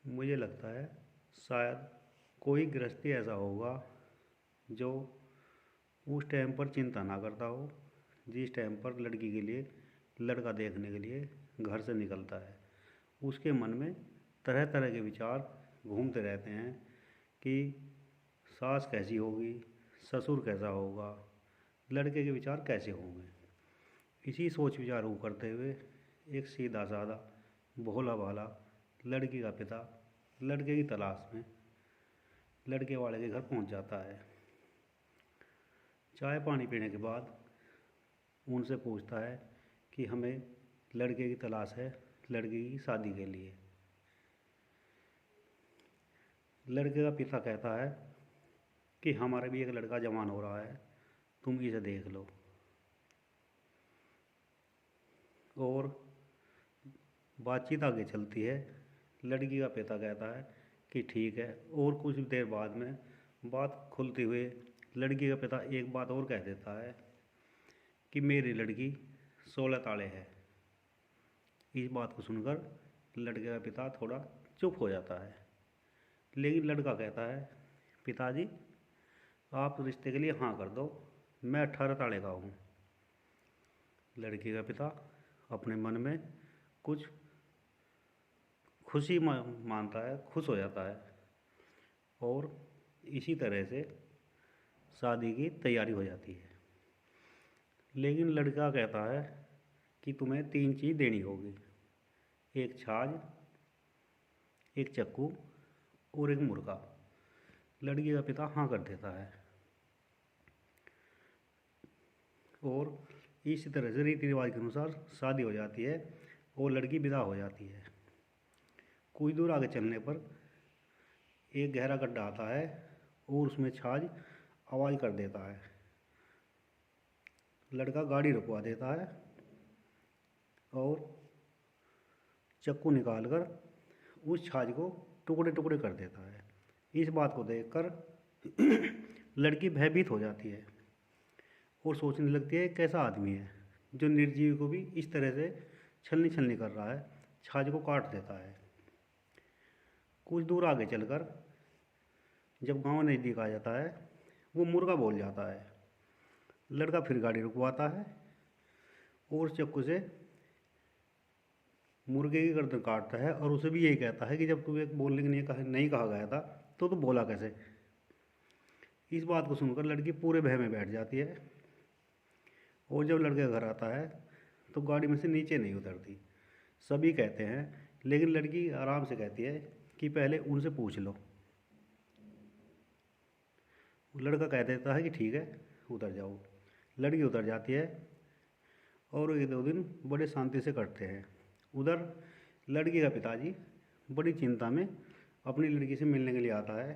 मुझे लगता है शायद कोई गृहस्थी ऐसा होगा जो उस टाइम पर चिंता ना करता हो जिस टाइम पर लड़की के लिए लड़का देखने के लिए घर से निकलता है। उसके मन में तरह तरह के विचार घूमते रहते हैं कि सास कैसी होगी, ससुर कैसा होगा, लड़के के विचार कैसे होंगे। इसी सोच विचार को करते हुए एक सीधा साधा भोला भाला लड़की का पिता लड़के की तलाश में लड़के वाले के घर पहुंच जाता है। चाय पानी पीने के बाद उनसे पूछता है कि हमें लड़के की तलाश है लड़के की शादी के लिए। लड़के का पिता कहता है कि हमारा भी एक लड़का जवान हो रहा है, तुम इसे देख लो। और बातचीत आगे चलती है। लड़की का पिता कहता है कि ठीक है, और कुछ देर बाद में बात खुलते हुए लड़की का पिता एक बात और कह देता है कि मेरी लड़की 16 ताले है। इस बात को सुनकर लड़के का पिता थोड़ा चुप हो जाता है, लेकिन लड़का कहता है पिताजी आप रिश्ते के लिए हाँ कर दो, मैं 18 ताले का हूँ। लड़की का पिता अपने मन में कुछ खुशी मानता है, खुश हो जाता है और इसी तरह से शादी की तैयारी हो जाती है। लेकिन लड़का कहता है कि तुम्हें 3 चीज़ देनी होगी, एक छाछ, एक चक्कू और एक मुर्गा। लड़की का पिता हाँ कर देता है और इसी तरह से रीति रिवाज के अनुसार शादी हो जाती है और लड़की विदा हो जाती है। कुछ दूर आगे चलने पर एक गहरा गड्ढा आता है और उसमें छाछ आवाज़ कर देता है। लड़का गाड़ी रुकवा देता है और चक्कू निकालकर उस छाछ को टुकड़े टुकड़े कर देता है। इस बात को देखकर लड़की भयभीत हो जाती है और सोचने लगती है कैसा आदमी है जो निर्जीव को भी इस तरह से छलनी छलनी कर रहा है, छाछ को काट देता है। कुछ दूर आगे चलकर जब गांव नज़दीक आ जाता है वो मुर्गा बोल जाता है। लड़का फिर गाड़ी रुकवाता है और चक्कू से मुर्गे की गर्दन काटता है और उसे भी यही कहता है कि जब तुम्हें बोलने के लिए नहीं कहा गया था तो बोला कैसे। इस बात को सुनकर लड़की पूरे भय में बैठ जाती है और जब लड़के घर आता है तो गाड़ी में से नीचे नहीं उतरती। सभी कहते हैं, लेकिन लड़की आराम से कहती है कि पहले उनसे पूछ लो। लड़का कह देता है कि ठीक है उतर जाओ। लड़की उतर जाती है और 1-2 दिन बड़े शांति से कटते हैं। उधर लड़की का पिताजी बड़ी चिंता में अपनी लड़की से मिलने के लिए आता है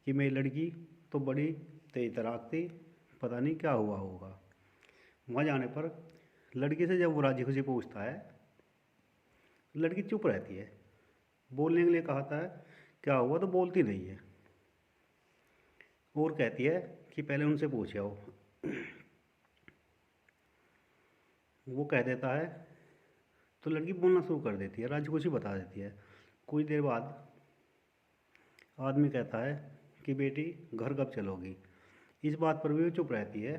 कि मेरी लड़की तो बड़ी तेज तराक थी, पता नहीं क्या हुआ होगा। वहाँ जाने पर लड़की से जब वो राजी खुशी पूछता है, लड़की चुप रहती है। बोलने के लिए कहता है क्या हुआ तो बोलती नहीं है और कहती है कि पहले उनसे पूछ आओ। वो कह देता है तो लड़की बोलना शुरू कर देती है, राजी खुशी बता देती है। कुछ देर बाद आदमी कहता है कि बेटी घर कब चलोगी। इस बात पर भी वो चुप रहती है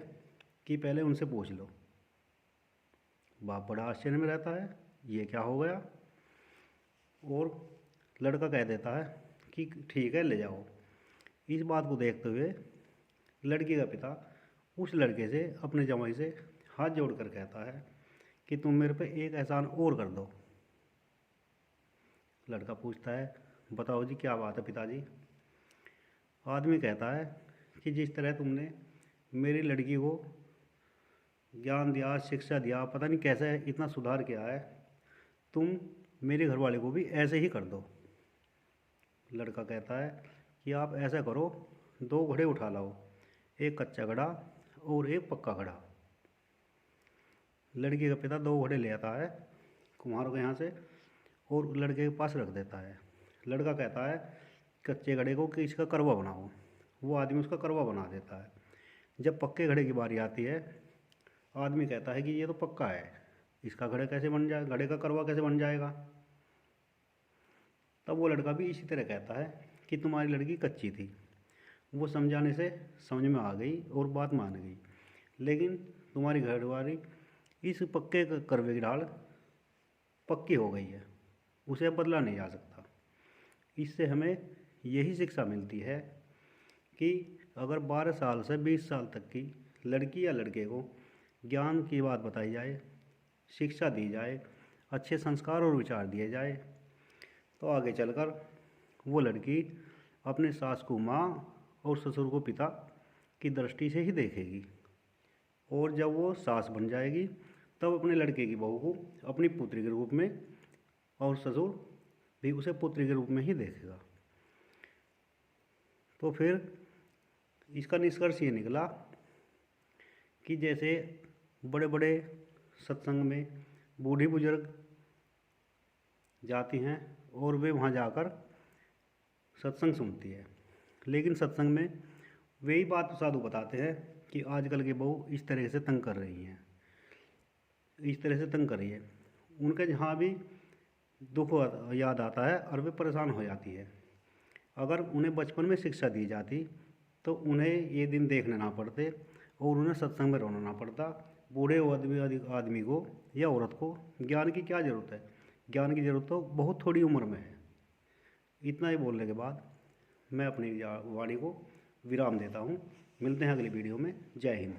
कि पहले उनसे पूछ लो। बाप बड़ा आश्चर्य में रहता है, ये क्या हो गया। और लड़का कह देता है कि ठीक है ले जाओ। इस बात को देखते हुए लड़की का पिता उस लड़के से अपने जमाई से हाथ जोड़कर कहता है कि तुम मेरे पे एक एहसान और कर दो। लड़का पूछता है बताओ जी क्या बात है पिताजी। आदमी कहता है कि जिस तरह तुमने मेरी लड़की को ज्ञान दिया, शिक्षा दिया, पता नहीं कैसे इतना सुधार किया है, तुम मेरे घर वाले को भी ऐसे ही कर दो। लड़का कहता है कि आप ऐसा करो 2 घड़े उठा लाओ, एक कच्चा घड़ा और एक पक्का घड़ा। लड़की का पिता 2 घड़े ले आता है कुम्हारों के यहाँ से और लड़के के पास रख देता है। लड़का कहता है कच्चे घड़े को कि इसका करवा बनाओ। वो आदमी उसका करवा बना देता है। जब पक्के घड़े की बारी आती है आदमी कहता है कि ये तो पक्का है, इसका घड़े कैसे बन जाए, घड़े का करवा कैसे बन जाएगा। तब वो लड़का भी इसी तरह कहता है कि तुम्हारी लड़की कच्ची थी। वो समझाने से समझ में आ गई और बात मान गई, लेकिन तुम्हारी घरवाली इस पक्के करवे की ढाल पक्की हो गई है, उसे बदला नहीं जा सकता। इससे हमें यही शिक्षा मिलती है कि अगर 12 साल से 20 साल तक की लड़की या लड़के को ज्ञान की बात बताई जाए, शिक्षा दी जाए, अच्छे संस्कार और विचार दिए जाए, तो आगे चलकर वो लड़की अपने सास को माँ और ससुर को पिता की दृष्टि से ही देखेगी, और जब वो सास बन जाएगी तब अपने लड़के की बहू को अपनी पुत्री के रूप में, और ससुर भी उसे पुत्री के रूप में ही देखेगा। तो फिर इसका निष्कर्ष ये निकला कि जैसे बड़े बड़े सत्संग में बूढ़ी बुजुर्ग जाती हैं और वे वहाँ जाकर सत्संग सुनती है, लेकिन सत्संग में वे ही बात साधु बताते हैं कि आजकल की बहू इस तरह से तंग कर रही हैं, इस तरह से तंग कर रही है। उनके जहाँ भी दुख याद आता है और वे परेशान हो जाती है। अगर उन्हें बचपन में शिक्षा दी जाती तो उन्हें ये दिन देखने ना पड़ते और उन्हें सत्संग में रोना ना पड़ता। बूढ़े आदमी को या औरत को ज्ञान की क्या ज़रूरत है? ज्ञान की ज़रूरत तो बहुत थोड़ी उम्र में है। इतना ही बोलने के बाद मैं अपनी वाणी को विराम देता हूँ। मिलते हैं अगली वीडियो में। जय हिंद।